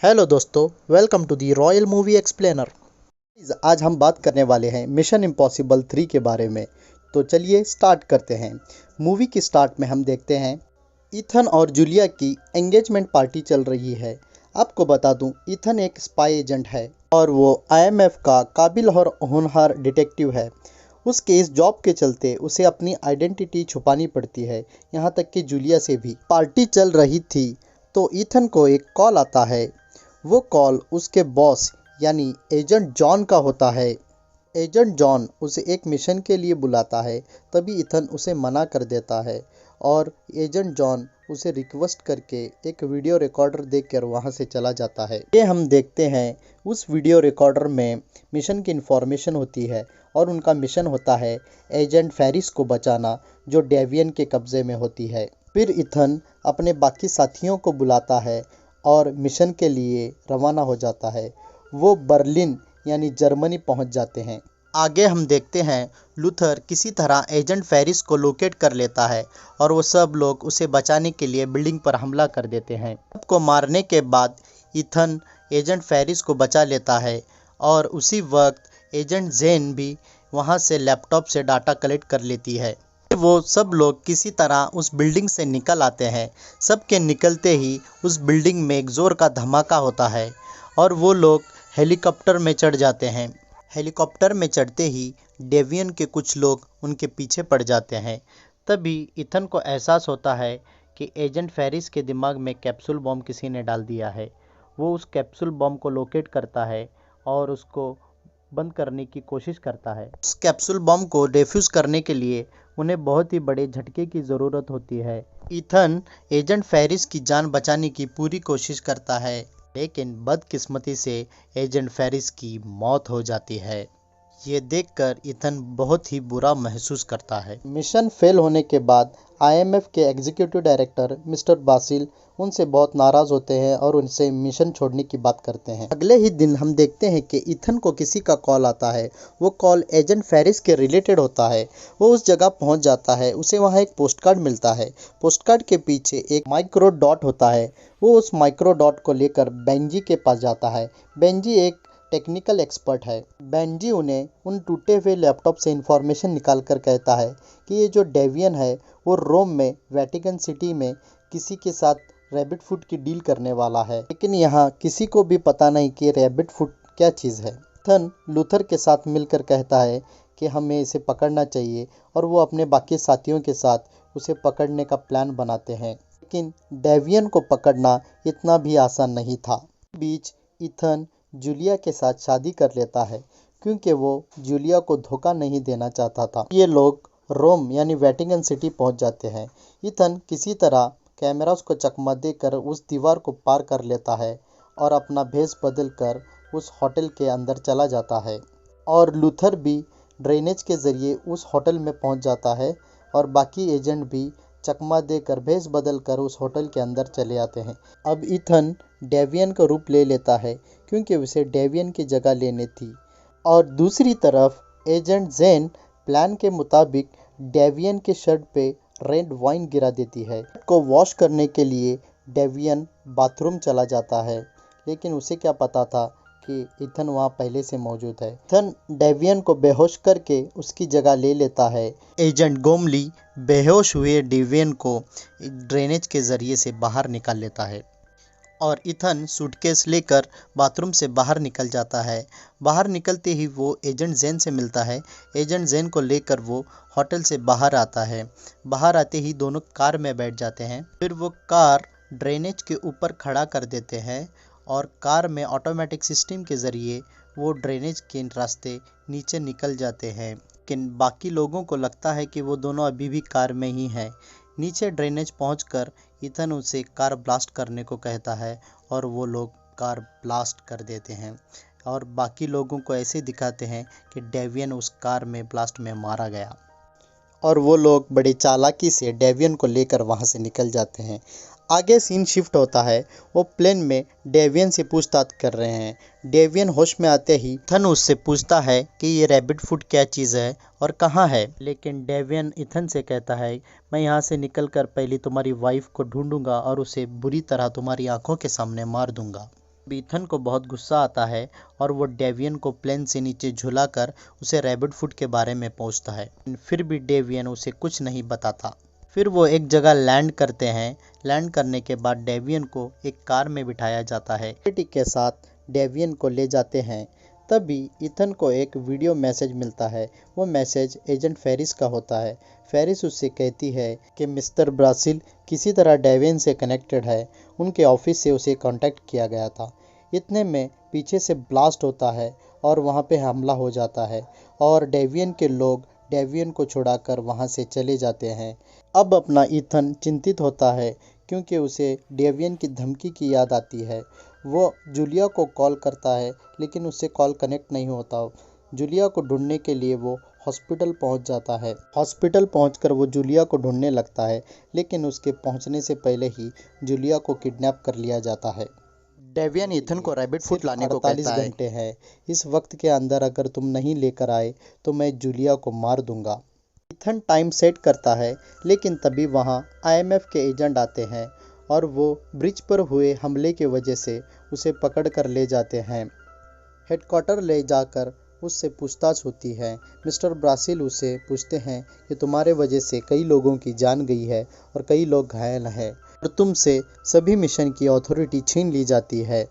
Hello दोस्तों, welcome to the royal movie explainer. आज हम बात करने वाले हैं मिशन इम्पॉसिबल 3 के बारे में। तो चलिए स्टार्ट करते हैं। मूवी की स्टार्ट में हम देखते हैं ईथन और जूलिया की एंगेजमेंट पार्टी चल रही है। आपको बता दूं, ईथन एक स्पाई एजेंट है और वो आईएमएफ का काबिल और होनहार डिटेक्टिव है। उसके इस जॉब के चलते उसे अपनी आइडेंटिटी छुपानी पड़ती है, यहाँ तक कि जूलिया से भी। पार्टी चल रही थी तो ईथन को एक कॉल आता है। वो कॉल उसके बॉस यानी एजेंट जॉन का होता है। एजेंट जॉन उसे एक मिशन के लिए बुलाता है, तभी ईथन उसे मना कर देता है और एजेंट जॉन उसे रिक्वेस्ट करके एक वीडियो रिकॉर्डर देकर वहां से चला जाता है। ये हम देखते हैं उस वीडियो रिकॉर्डर में मिशन की इन्फॉर्मेशन होती है और उनका मिशन होता है एजेंट फेरिस को बचाना, जो डेवियन के कब्जे में होती है। फिर ईथन अपने बाकी साथियों को बुलाता है और मिशन के लिए रवाना हो जाता है। वो बर्लिन यानी जर्मनी पहुंच जाते हैं। आगे हम देखते हैं लूथर किसी तरह एजेंट फेरिस को लोकेट कर लेता है और वो सब लोग उसे बचाने के लिए बिल्डिंग पर हमला कर देते हैं। सबको मारने के बाद ईथन एजेंट फेरिस को बचा लेता है और उसी वक्त एजेंट जेन भी वहां से लैपटॉप से डाटा कलेक्ट कर लेती है। वो सब लोग किसी तरह उस बिल्डिंग से निकल आते हैं। सबके निकलते ही उस बिल्डिंग में एक जोर का धमाका होता है और वो लोग हेलीकॉप्टर में चढ़ जाते हैं। हेलीकॉप्टर में चढ़ते ही डेवियन के कुछ लोग उनके पीछे पड़ जाते हैं। तभी ईथन को एहसास होता है कि एजेंट फेरिस के दिमाग में कैप्सूल बॉम्ब किसी ने डाल दिया है। वो उस कैप्सूल बॉम्ब को लोकेट करता है और उसको बंद करने की कोशिश करता है। उस कैप्सूल बॉम्ब को डिफ्यूज करने के लिए उन्हें बहुत ही बड़े झटके की ज़रूरत होती है। ईथन एजेंट फेरिस की जान बचाने की पूरी कोशिश करता है, लेकिन बदकिस्मती से एजेंट फेरिस की मौत हो जाती है। ये देखकर ईथन बहुत ही बुरा महसूस करता है। मिशन फेल होने के बाद आईएमएफ के एग्जीक्यूटिव डायरेक्टर मिस्टर बासिल उनसे बहुत नाराज होते हैं और उनसे मिशन छोड़ने की बात करते हैं। अगले ही दिन हम देखते हैं कि ईथन को किसी का कॉल आता है। वो कॉल एजेंट फेरिस के रिलेटेड होता है। वो उस जगह पहुंच जाता है। उसे वहां एक पोस्ट कार्ड मिलता है। पोस्ट कार्ड के पीछे एक माइक्रो डॉट होता है। वो उस माइक्रो डॉट को लेकर बेंजी के पास जाता है। बेंजी एक टेक्निकल एक्सपर्ट है। बेंजी उन्हें उन टूटे हुए लैपटॉप से इंफॉर्मेशन निकाल कर कहता है कि ये जो डेवियन है वो रोम में वेटिकन सिटी में किसी के साथ रैबिट फूड की डील करने वाला है, लेकिन यहाँ किसी को भी पता नहीं कि रैबिट फूड क्या चीज़ है। ईथन लूथर के साथ मिलकर कहता है कि हमें इसे पकड़ना चाहिए और वो अपने बाकी साथियों के साथ उसे पकड़ने का प्लान बनाते हैं, लेकिन डेवियन को पकड़ना इतना भी आसान नहीं था। इस बीच ईथन जूलिया के साथ शादी कर लेता है क्योंकि वो जूलिया को धोखा नहीं देना चाहता था। ये लोग रोम यानी वेटिकन सिटी पहुंच जाते हैं। ईथन किसी तरह कैमरास को चकमा देकर उस दीवार को पार कर लेता है और अपना भेष बदल कर उस होटल के अंदर चला जाता है और लूथर भी ड्रेनेज के जरिए उस होटल में पहुंच जाता है और बाकी एजेंट भी चकमा देकर भेष बदल कर उस होटल के अंदर चले आते हैं। अब ईथन डेवियन का रूप ले लेता है क्योंकि उसे डेवियन की जगह लेनी थी और दूसरी तरफ एजेंट जेन प्लान के मुताबिक डेवियन के शर्ट पे रेड वाइन गिरा देती है। को वॉश करने के लिए डेवियन बाथरूम चला जाता है, लेकिन उसे क्या पता था कि ईथन वहाँ पहले से मौजूद है। ईथन डेवियन को बेहोश करके उसकी जगह ले लेता है। एजेंट गोमली बेहोश हुए डेवियन को ड्रेनेज के जरिए से बाहर निकाल लेता है और ईथन सूटकेस लेकर बाथरूम से बाहर निकल जाता है। बाहर निकलते ही वो एजेंट जेन से मिलता है। एजेंट जेन को लेकर वो होटल से बाहर आता है। बाहर आते ही दोनों कार में बैठ जाते हैं। फिर वो कार ड्रेनेज के ऊपर खड़ा कर देते हैं और कार में ऑटोमेटिक सिस्टम के ज़रिए वो ड्रेनेज के रास्ते नीचे निकल जाते हैं, लेकिन बाकी लोगों को लगता है कि वो दोनों अभी भी कार में ही हैं। नीचे ड्रेनेज पहुंचकर ईथन उसे कार ब्लास्ट करने को कहता है और वो लोग कार ब्लास्ट कर देते हैं और बाकी लोगों को ऐसे दिखाते हैं कि डेवियन उस कार में ब्लास्ट में मारा गया और वो लोग बड़ी चालाकी से डेवियन को लेकर वहां से निकल जाते हैं। आगे सीन शिफ्ट होता है। वो प्लेन में डेवियन से पूछताछ कर रहे हैं। डेवियन होश में आते ही ईथन उससे पूछता है कि ये रैबिट फूड क्या चीज़ है और कहाँ है, लेकिन डेवियन ईथन से कहता है मैं यहाँ से निकलकर पहले तुम्हारी वाइफ को ढूंढूंगा और उसे बुरी तरह तुम्हारी आंखों के सामने मार दूंगा। ईथन को बहुत गुस्सा आता है और वो डेवियन को प्लेन से नीचे झुलाकर उसे रैबिट फूड के बारे में पूछता है। फिर भी डेवियन उसे कुछ नहीं बताता। फिर वो एक जगह लैंड करते हैं। लैंड करने के बाद डेवियन को एक कार में बिठाया जाता है। सिक्योरिटी के साथ डेवियन को ले जाते हैं। तभी ईथन को एक वीडियो मैसेज मिलता है। वो मैसेज एजेंट फेरिस का होता है। फेरिस उससे कहती है कि मिस्टर ब्रासिल किसी तरह डेवियन से कनेक्टेड है। उनके ऑफिस से उसे कांटेक्ट किया गया था। इतने में पीछे से ब्लास्ट होता है और वहाँ पे हमला हो जाता है और डेवियन के लोग डेवियन को छुड़ाकर वहाँ से चले जाते हैं। अब अपना ईथन चिंतित होता है क्योंकि उसे डेवियन की धमकी की याद आती है। वो जूलिया को कॉल करता है लेकिन उससे कॉल कनेक्ट नहीं होता। जूलिया को ढूंढने के लिए वो हॉस्पिटल पहुंच जाता है। हॉस्पिटल पहुंचकर वो जूलिया को ढूंढने लगता है लेकिन उसके पहुंचने से पहले ही जूलिया को किडनैप कर लिया जाता है। डेवियन ईथन को रैबिट फूड लाने को कहता है। 48 घंटे हैं। इस वक्त के अंदर अगर तुम नहीं लेकर आए तो मैं जूलिया को मार दूंगा। ईथन टाइम सेट करता है लेकिन तभी वहां आईएमएफ के एजेंट आते हैं और वो ब्रिज पर हुए हमले की वजह से उसे पकड़ कर ले जाते हैं। हेडक्वार्टर ले जाकर उससे पूछताछ होती है। मिस्टर ब्रासिल उसे पूछते हैं कि तुम्हारे वजह से कई लोगों की जान गई है और कई लोग घायल हैं और तुमसे सभी मिशन की अथॉरिटी छीन ली जाती है।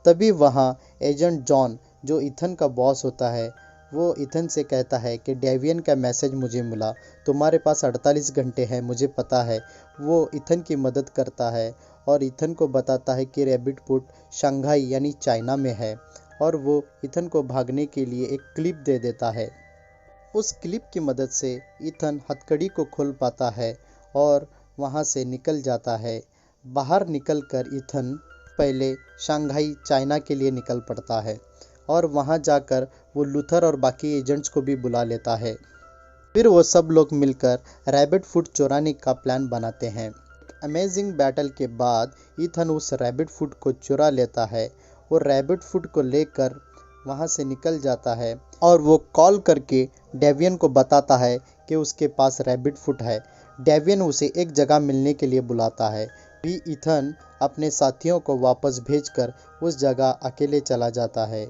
तभी वहाँ एजेंट जॉन जो ईथन का बॉस होता है वो ईथन से कहता है कि डेवियन का मैसेज मुझे मिला, तुम्हारे पास 48 घंटे हैं, मुझे पता है। वो ईथन की मदद करता है और ईथन को बताता है कि रैबिट फूड शंघाई यानी चाइना में है और वो ईथन को भागने के लिए एक क्लिप दे देता है। उस क्लिप की मदद से ईथन हथकड़ी को खोल पाता है और वहाँ से निकल जाता है। बाहर निकलकर ईथन पहले शंघाई चाइना के लिए निकल पड़ता है और वहाँ जाकर वो लूथर और बाकी एजेंट्स को भी बुला लेता है। फिर वो सब लोग मिलकर रैबिट फूड चुराने का प्लान बनाते हैं। अमेजिंग बैटल के बाद ईथन उस रैबिट फूड को चुरा लेता है। वो रैबिट फूड को लेकर वहाँ से निकल जाता है और वो कॉल करके डेवियन को बताता है कि उसके पास रैबिट फूड है। डेवियन उसे एक जगह मिलने के लिए बुलाता है। भी ईथन अपने साथियों को वापस भेजकर उस जगह अकेले चला जाता है।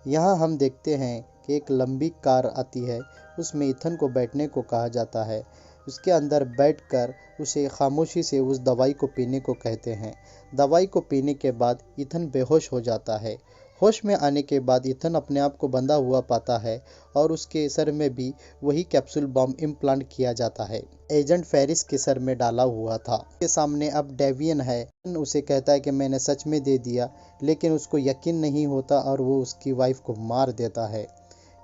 यहाँ हम देखते हैं कि एक लंबी कार आती है। उसमें ईथन को बैठने को कहा जाता है। उसके अंदर बैठकर उसे खामोशी से उस दवाई को पीने को कहते हैं। दवाई को पीने के बाद ईथन बेहोश हो जाता है। होश में आने के बाद ईथन अपने आप को बंधा हुआ पाता है और उसके सर में भी वही कैप्सूल बॉम्ब इम्प्लांट किया जाता है। एजेंट फेरिस के सर में डाला हुआ था। उसके सामने अब डेवियन है। उसे कहता है कि मैंने सच में दे दिया, लेकिन उसको यकीन नहीं होता और वो उसकी वाइफ को मार देता है।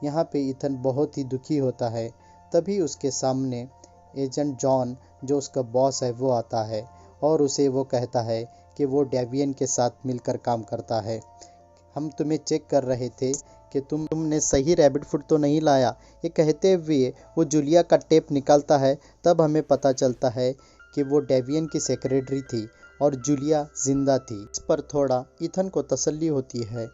यहाँ पे ईथन बहुत ही दुखी होता है। तभी उसके सामने एजेंट जॉन जो उसका बॉस है वो आता है और उसे वो कहता है कि वो डेवियन के साथ मिलकर काम करता है। हम तुम्हें चेक कर रहे थे कि तुमने सही रैबिट फूड तो नहीं लाया। ये कहते हुए वो जूलिया का टेप निकालता है। तब हमें पता चलता है कि वो डेवियन की सेक्रेटरी थी और जूलिया जिंदा थी। इस पर थोड़ा ईथन को तसल्ली होती है।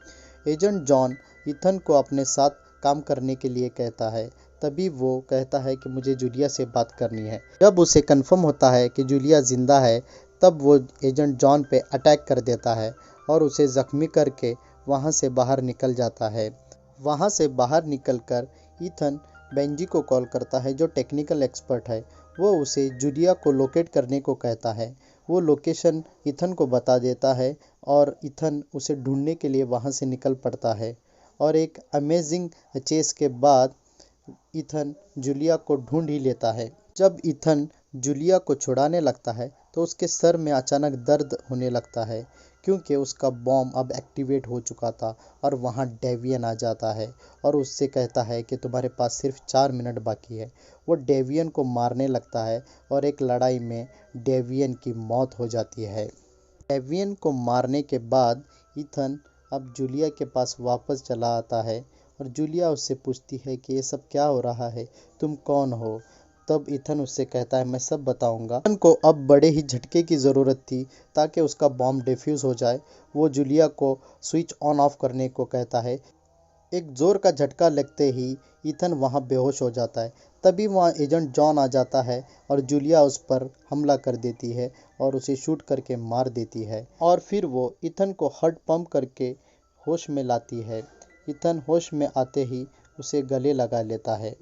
एजेंट जॉन ईथन को अपने साथ काम करने के लिए कहता है। तभी वो कहता है कि मुझे जूलिया से बात करनी है। जब उसे कंफर्म होता है कि जूलिया जिंदा है तब वो एजेंट जॉन पे अटैक कर देता है और उसे जख्मी करके वहाँ से बाहर निकल जाता है। वहाँ से बाहर निकलकर ईथन बेंजी को कॉल करता है जो टेक्निकल एक्सपर्ट है। वो उसे जूलिया को लोकेट करने को कहता है। वो लोकेशन ईथन को बता देता है और ईथन उसे ढूंढने के लिए वहाँ से निकल पड़ता है और एक अमेजिंग चेस के बाद ईथन जूलिया को ढूंढ ही लेता है। जब ईथन जूलिया को छुड़ाने लगता है तो उसके सर में अचानक दर्द होने लगता है क्योंकि उसका बॉम्ब अब एक्टिवेट हो चुका था और वहाँ डेवियन आ जाता है और उससे कहता है कि तुम्हारे पास सिर्फ 4 मिनट बाकी है। वो डेवियन को मारने लगता है और एक लड़ाई में डेवियन की मौत हो जाती है। डेवियन को मारने के बाद ईथन अब जूलिया के पास वापस चला आता है और जूलिया उससे पूछती है कि ये सब क्या हो रहा है, तुम कौन हो। तब ईथन उससे कहता है मैं सब बताऊंगा। ईथन को अब बड़े ही झटके की ज़रूरत थी ताकि उसका बॉम्ब डिफ्यूज़ हो जाए। वो जूलिया को स्विच ऑन ऑफ करने को कहता है। एक जोर का झटका लगते ही ईथन वहां बेहोश हो जाता है। तभी वहां एजेंट जॉन आ जाता है और जूलिया उस पर हमला कर देती है और उसे शूट करके मार देती है और फिर वो ईथन को हार्ट पंप करके होश में लाती है। ईथन होश में आते ही उसे गले लगा लेता है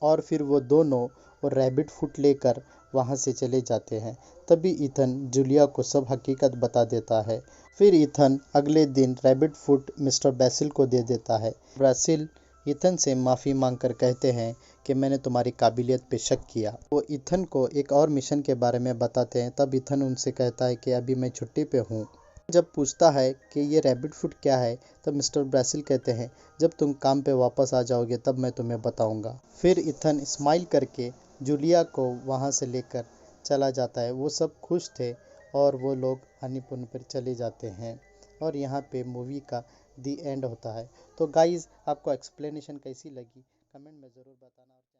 और फिर वो दोनों और रैबिट फुट लेकर वहाँ से चले जाते हैं। तभी ईथन जूलिया को सब हकीकत बता देता है। फिर ईथन अगले दिन रैबिट फुट मिस्टर बेसिल को दे देता है। बेसिल ईथन से माफ़ी मांगकर कहते हैं कि मैंने तुम्हारी काबिलियत पे शक किया। वो ईथन को एक और मिशन के बारे में बताते हैं। तब ईथन उनसे कहता है कि अभी मैं छुट्टी पे हूँ। जब पूछता है कि ये रैबिट फुट क्या है, तब मिस्टर ब्रासिल कहते हैं जब तुम काम पे वापस आ जाओगे तब मैं तुम्हें बताऊंगा। फिर इथन स्माइल करके जूलिया को वहाँ से लेकर चला जाता है। वो सब खुश थे और वो लोग हनीमून पर चले जाते हैं और यहाँ पे मूवी का दी एंड होता है। तो गाइज़, आपको एक्सप्लेनेशन कैसी लगी कमेंट में ज़रूर बताना।